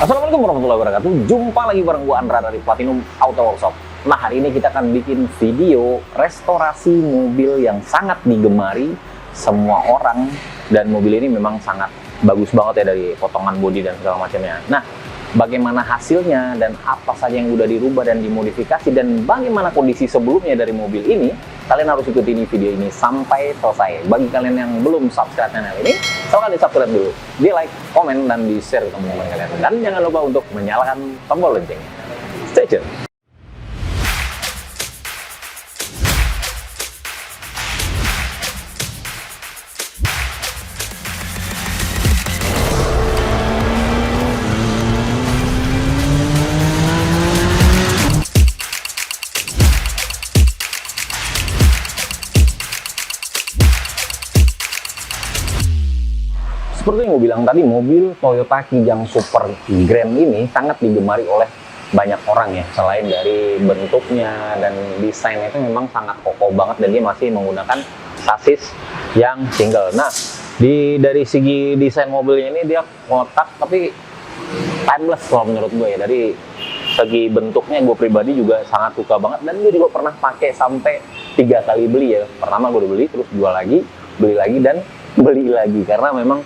Assalamualaikum warahmatullahi wabarakatuh. Jumpa lagi bareng gua Andra dari Platinum Auto Workshop. Nah, hari ini kita akan bikin video restorasi mobil yang sangat digemari semua orang, dan mobil ini memang sangat bagus banget ya dari potongan bodi dan segala macamnya. Nah, bagaimana hasilnya dan apa saja yang udah dirubah dan dimodifikasi dan bagaimana kondisi sebelumnya dari mobil ini, kalian harus ikuti video ini sampai selesai. Bagi kalian yang belum subscribe channel ini, silahkan di subscribe dulu, di like, komen, dan di share ke teman-teman kalian. Dan jangan lupa untuk menyalakan tombol loncengnya. Stay tune. Seperti yang gue bilang tadi, mobil Toyota Kijang Super Grand ini sangat digemari oleh banyak orang ya. Selain dari bentuknya dan desainnya itu memang sangat kokoh banget, dan dia masih menggunakan sasis yang single. Nah, dari segi desain mobilnya ini dia kotak tapi timeless kalau menurut gue ya. Dari segi bentuknya gue pribadi juga sangat suka banget, dan gue juga pernah pakai sampai 3 kali beli ya. Pertama gue udah beli, terus jual lagi, beli lagi, dan beli lagi karena memang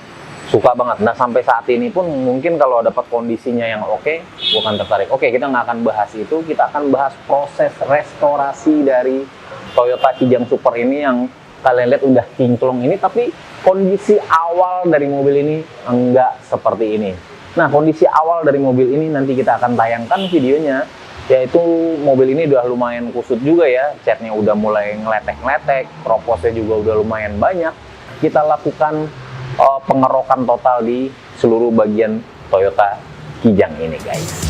suka banget. Nah, sampai saat ini pun mungkin kalau dapat kondisinya yang oke, gue akan tertarik. Oke, kita nggak akan bahas itu, kita akan bahas proses restorasi dari Toyota Kijang Super ini yang kalian lihat udah kinclong ini, tapi kondisi awal dari mobil ini enggak seperti ini. Nah, kondisi awal dari mobil ini nanti kita akan tayangkan videonya, yaitu mobil ini udah lumayan kusut juga ya, catnya udah mulai ngeletek-ngeletek, kroposnya juga udah lumayan banyak. Kita lakukan pengerokan total di seluruh bagian Toyota Kijang ini, guys.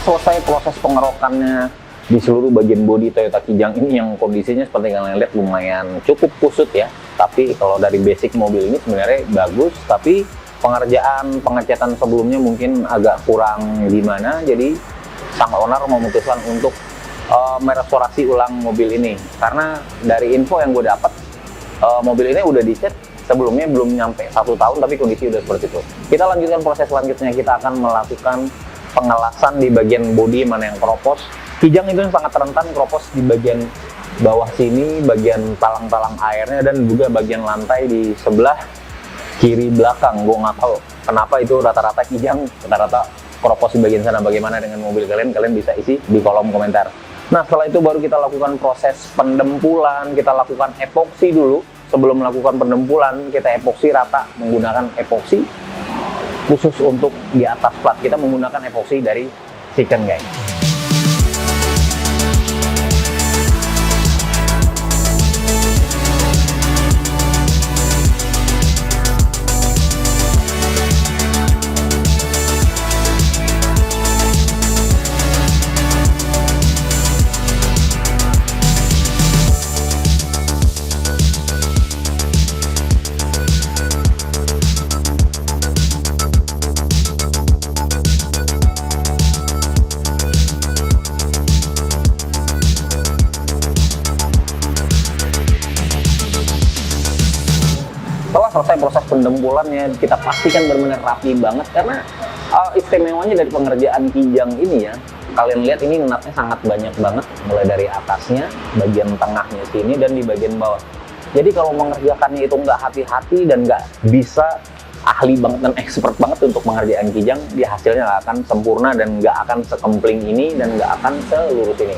Selesai proses pengerokannya di seluruh bagian bodi Toyota Kijang ini, yang kondisinya seperti kalian lihat lumayan cukup kusut ya. Tapi kalau dari basic mobil ini sebenarnya bagus, tapi pengecatan sebelumnya mungkin agak kurang gimana, jadi sang owner memutuskan untuk merestorasi ulang mobil ini. Karena dari info yang gue dapat, mobil ini udah dicet sebelumnya belum nyampe 1 tahun, tapi kondisi udah seperti itu. Kita lanjutkan proses selanjutnya, kita akan melakukan pengelasan di bagian bodi mana yang keropos. Kijang itu yang sangat rentan keropos di bagian bawah sini, bagian talang-talang airnya, dan juga bagian lantai di sebelah kiri belakang. Gue nggak tahu kenapa itu rata-rata Kijang, rata-rata keropos di bagian sana. Bagaimana dengan mobil kalian? Kalian bisa isi di kolom komentar. Nah, setelah itu baru kita lakukan proses pendempulan. Kita lakukan epoksi dulu. Sebelum melakukan pendempulan, kita epoksi rata menggunakan epoksi khusus untuk di atas plat. Kita menggunakan epoksi dari Second, guys. Selesai proses pendempulannya, kita pastikan benar-benar rapi banget, karena istimewanya dari pengerjaan Kijang ini ya, kalian lihat ini nutnya sangat banyak banget, mulai dari atasnya, bagian tengahnya sini, dan di bagian bawah. Jadi kalau mengerjakannya itu nggak hati-hati dan nggak bisa ahli banget dan expert banget untuk mengerjakan Kijang, dia hasilnya nggak akan sempurna dan nggak akan sekempling ini dan nggak akan selurus ini.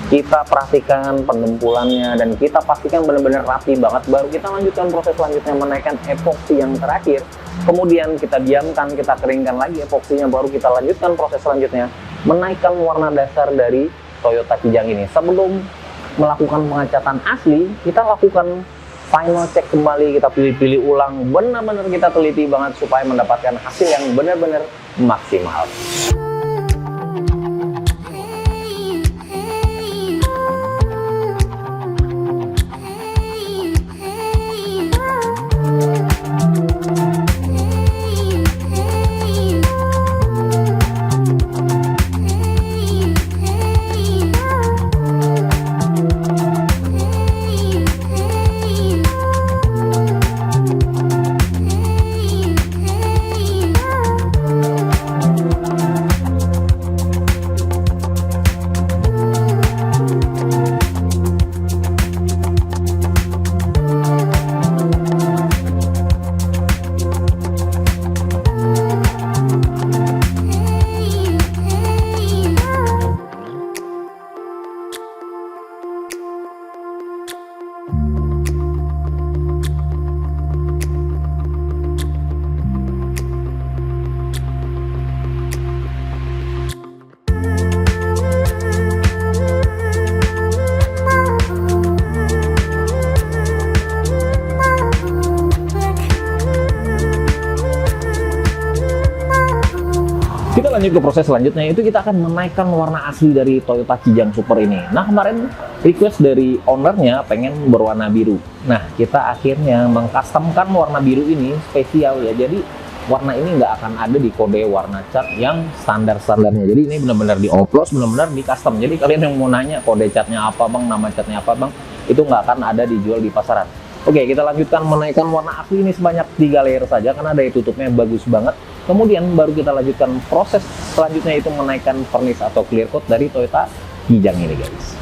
kita perhatikan pendempulannya dan kita pastikan benar-benar rapi banget, baru kita lanjutkan proses selanjutnya menaikkan epoksi yang terakhir. Kemudian kita diamkan, kita keringkan lagi epoksinya, baru kita lanjutkan proses selanjutnya menaikkan warna dasar dari Toyota Kijang ini. Sebelum melakukan pengecatan asli, kita lakukan final check kembali, kita pilih-pilih ulang, benar-benar kita teliti banget supaya mendapatkan hasil yang benar-benar maksimal. Kita lanjut ke proses selanjutnya, itu kita akan menaikkan warna asli dari Toyota Kijang Super ini. Nah, kemarin request dari ownernya pengen berwarna biru. Nah, kita akhirnya mengcustomkan warna biru ini spesial ya. Jadi warna ini nggak akan ada di kode warna cat yang standar-standarnya. Jadi ini benar-benar dioplos, benar-benar di custom. Jadi kalian yang mau nanya kode catnya apa bang, nama catnya apa bang, itu nggak akan ada dijual di pasaran. Oke, kita lanjutkan menaikkan warna asli ini sebanyak 3 layer saja karena daya tutupnya bagus banget. Kemudian baru kita lanjutkan proses selanjutnya, itu menaikkan vernis atau clear coat dari Toyota Kijang ini guys.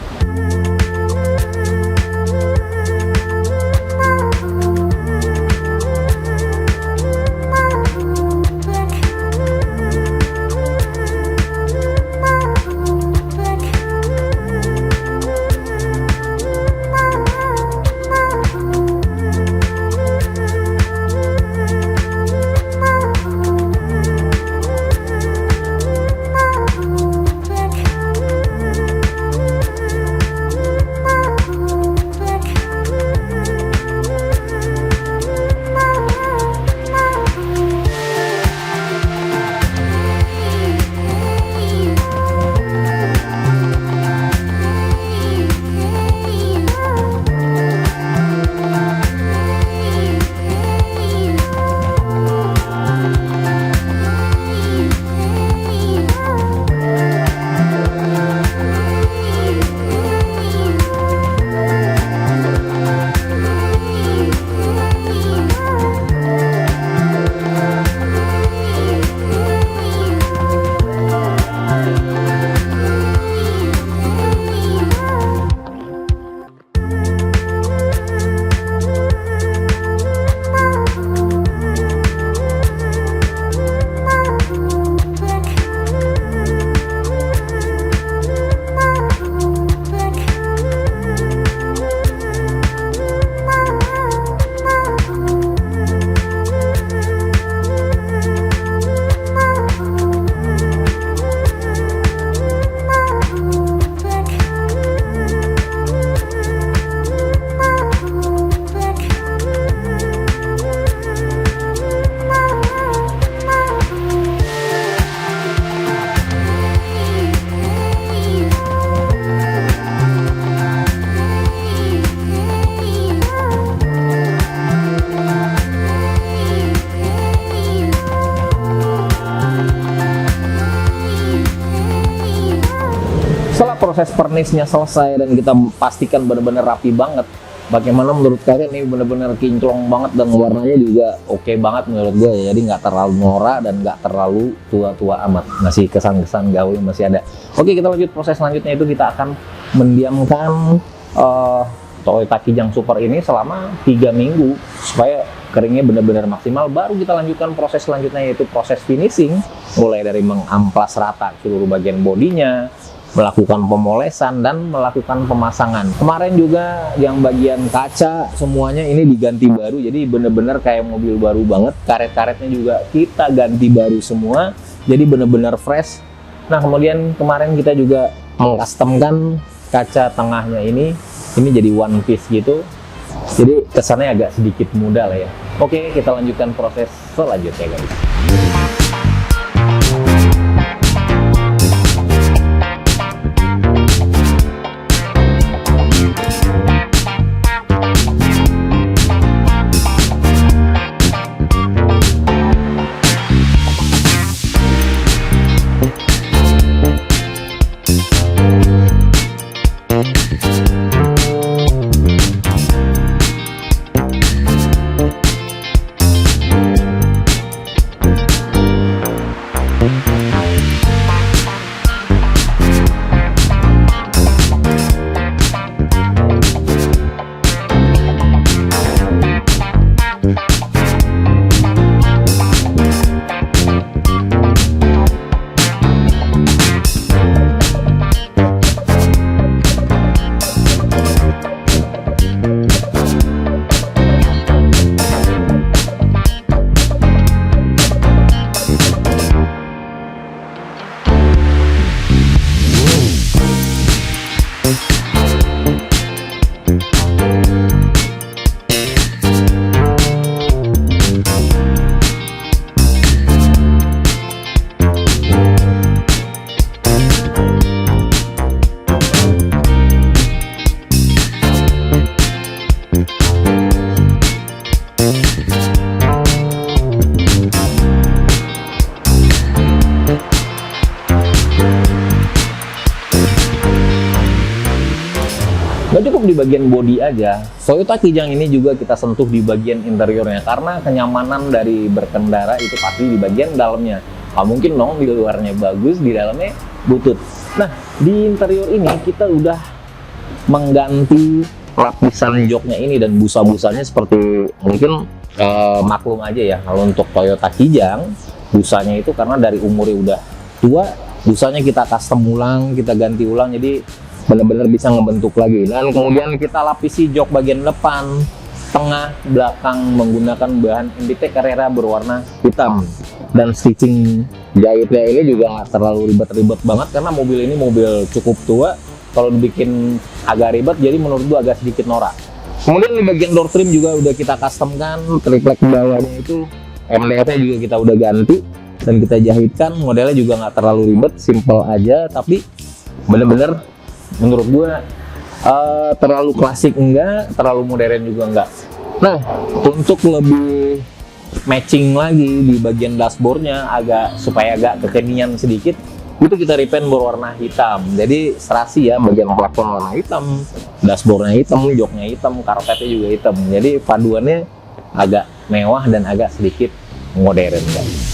Proses vernisnya selesai dan kita pastikan benar-benar rapi banget. Bagaimana menurut kalian? Ini benar-benar kinclong banget dan warnanya juga oke banget menurut gue ya. Jadi nggak terlalu norak dan nggak terlalu tua-tua amat, masih kesan-kesan gaul masih ada. Oke, kita lanjut proses selanjutnya, itu kita akan mendiamkan Toyota Kijang Super ini selama 3 minggu supaya keringnya benar-benar maksimal. Baru kita lanjutkan proses selanjutnya, yaitu proses finishing, mulai dari mengamplas rata seluruh bagian bodinya, melakukan pemolesan dan melakukan pemasangan. Kemarin juga yang bagian kaca semuanya ini diganti baru, jadi bener-bener kayak mobil baru banget. Karet-karetnya juga kita ganti baru semua, jadi bener-bener fresh. Nah, kemudian kemarin kita juga mengcustomkan kaca tengahnya ini jadi one piece gitu, jadi kesannya agak sedikit muda lah ya. Oke, kita lanjutkan proses selanjutnya guys. Gak cukup di bagian bodi aja, Toyota Kijang ini juga kita sentuh di bagian interiornya, karena kenyamanan dari berkendara itu pasti di bagian dalamnya. Nah, mungkin dong di luarnya bagus, di dalamnya butut. Nah, di interior ini kita udah mengganti lapisan joknya ini dan busa-busanya seperti mungkin maklum aja ya, kalau untuk Toyota Kijang busanya itu karena dari umurnya udah tua, busanya kita custom ulang, kita ganti ulang, jadi benar-benar bisa ngebentuk lagi. Dan kemudian kita lapisi jok bagian depan, tengah, belakang menggunakan bahan MBT Carrera berwarna hitam. Dan stitching jahitnya ini juga nggak terlalu ribet-ribet banget, karena mobil ini mobil cukup tua. Kalau dibikin agak ribet, jadi menurut gua agak sedikit norak. Kemudian di bagian door trim juga udah kita customkan, triplek bawahnya itu MDF-nya juga kita udah ganti dan kita jahitkan. Modelnya juga nggak terlalu ribet, simple aja, tapi bener-bener menurut gue terlalu klasik enggak, terlalu modern juga enggak. Nah, untuk lebih matching lagi di bagian dashboardnya, supaya agak kekinian sedikit, itu kita repaint berwarna hitam. Jadi serasi ya, bagian plafon warna hitam, dashboardnya hitam, joknya hitam, karpetnya juga hitam. Jadi paduannya agak mewah dan agak sedikit modern guys.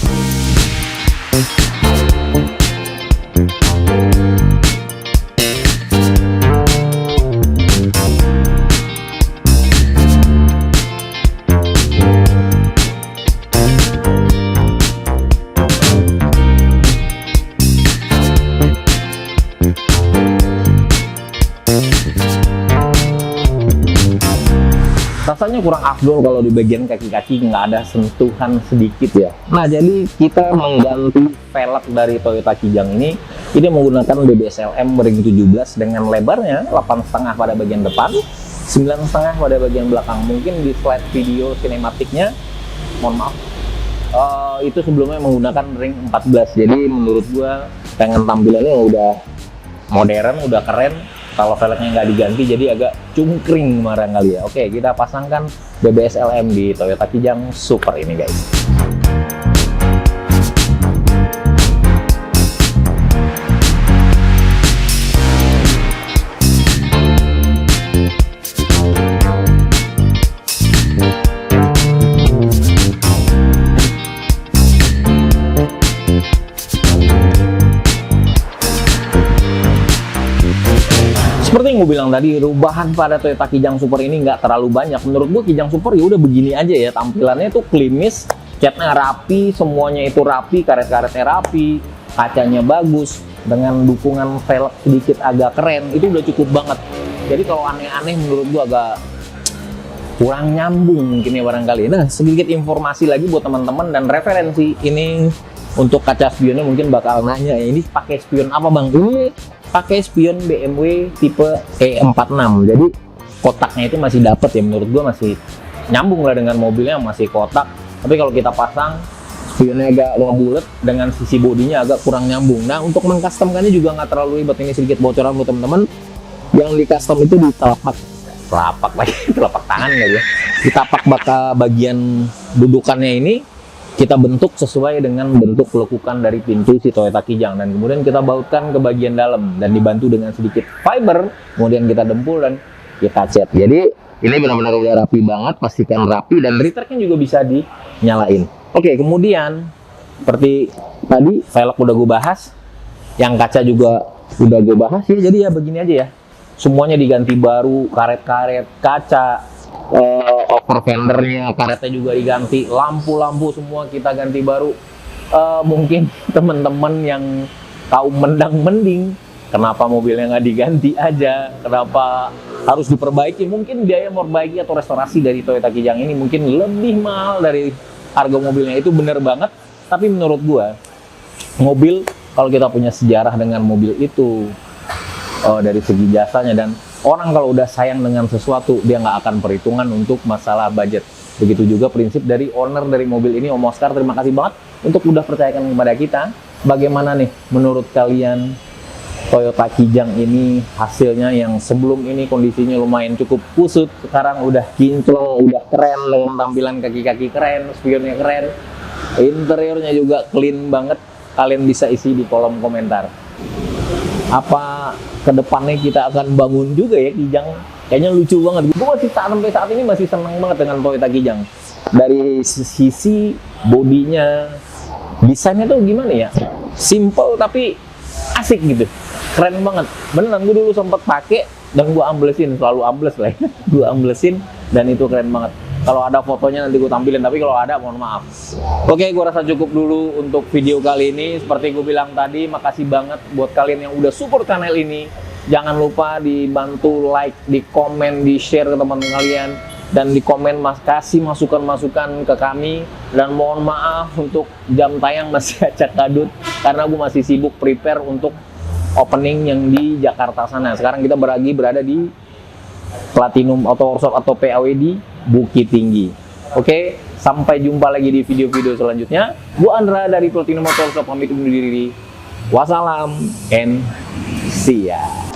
Rasanya kurang afdol kalau di bagian kaki-kaki nggak ada sentuhan sedikit ya. Nah, jadi kita mengganti velg dari Toyota Kijang ini menggunakan BBSLM ring 17 dengan lebarnya 8,5 pada bagian depan, 9,5 pada bagian belakang. Mungkin di slide video sinematiknya, mohon maaf, itu sebelumnya menggunakan ring 14. Jadi menurut gua pengen tampilannya udah modern, udah keren. Kalau velgnya nggak diganti jadi agak cungkring kemarin kali ya. Oke, kita pasangkan BBSLM di Toyota Kijang Super ini guys. Seperti yang gue bilang tadi, perubahan pada Toyota Kijang Super ini nggak terlalu banyak. Menurut gue Kijang Super ya udah begini aja ya, tampilannya tuh klimis, catnya rapi, semuanya itu rapi, karet-karetnya rapi, kacanya bagus. dengan dukungan velg sedikit agak keren itu udah cukup banget. Jadi kalau aneh-aneh menurut gua agak kurang nyambung mungkin ya barangkali. Nah, sedikit informasi lagi buat teman-teman dan referensi ini untuk kaca spionnya mungkin bakal nanya, ini pakai spion apa bang? Ini pakai spion BMW tipe E46. Jadi kotaknya itu masih dapet ya, menurut gua masih nyambung lah dengan mobilnya, masih kotak. Tapi kalau kita pasang spionnya agak bulat dengan sisi bodinya agak kurang nyambung. Nah, untuk mengcustomkannya juga nggak terlalu ribet. Ini sedikit bocoran buat teman-teman. Yang di custom itu di telapak lagi telapak tangan nggak ya, di tapak bagian dudukannya ini kita bentuk sesuai dengan bentuk lekukan dari pintu si Toyota Kijang, dan kemudian kita bautkan ke bagian dalam dan dibantu dengan sedikit fiber, kemudian kita dempul dan kita cat. Jadi ini benar-benar udah rapi banget, pastikan rapi, dan returnya juga bisa dinyalain. Oke, kemudian seperti tadi velg udah gue bahas, yang kaca juga udah gue bahas ya. Jadi ya begini aja ya, semuanya diganti baru, karet-karet, kaca, over fendernya, karetnya juga diganti, lampu-lampu semua kita ganti baru. Mungkin teman-teman yang kaum mendang-mending, kenapa mobilnya nggak diganti aja, kenapa harus diperbaiki, mungkin biaya memperbaiki atau restorasi dari Toyota Kijang ini mungkin lebih mahal dari harga mobilnya, itu bener banget. Tapi menurut gua, mobil kalau kita punya sejarah dengan mobil itu, dari segi jasanya, dan orang kalau udah sayang dengan sesuatu dia nggak akan perhitungan untuk masalah budget. Begitu juga prinsip dari owner dari mobil ini, Om Oscar. Terima kasih banget untuk udah percayakan kepada kita. Bagaimana nih menurut kalian Toyota Kijang ini hasilnya, yang sebelum ini kondisinya lumayan cukup kusut, sekarang udah kinclong, udah keren dengan tampilan kaki-kaki keren, spionnya keren, interiornya juga clean banget. Kalian bisa isi di kolom komentar. Apa kedepannya kita akan bangun juga ya Kijang? Kayaknya lucu banget. Gue masih sampai saat ini masih senang banget dengan Toyota Kijang. Dari sisi bodinya, desainnya tuh gimana ya? Simple tapi asik gitu. Keren banget. Beneran, gue dulu sempat pakai dan gue amblesin, selalu ambles lah ya. Gue amblesin dan itu keren banget. Kalau ada fotonya nanti gue tampilin, tapi kalau ada mohon maaf. Oke, gue rasa cukup dulu untuk video kali ini. Seperti gue bilang tadi, makasih banget buat kalian yang udah support channel ini. Jangan lupa dibantu like, di komen, di share ke teman kalian, dan di komen kasih masukan-masukan ke kami. Dan mohon maaf untuk jam tayang masih acak kadut karena gue masih sibuk prepare untuk opening yang di Jakarta sana. Sekarang kita berada di Platinum Auto Workshop atau PAW di Bukit Tinggi. Oke, sampai jumpa lagi di video-video selanjutnya. Gua Andra dari Platinum Auto Workshop pamit undur diri. Wassalam and see ya.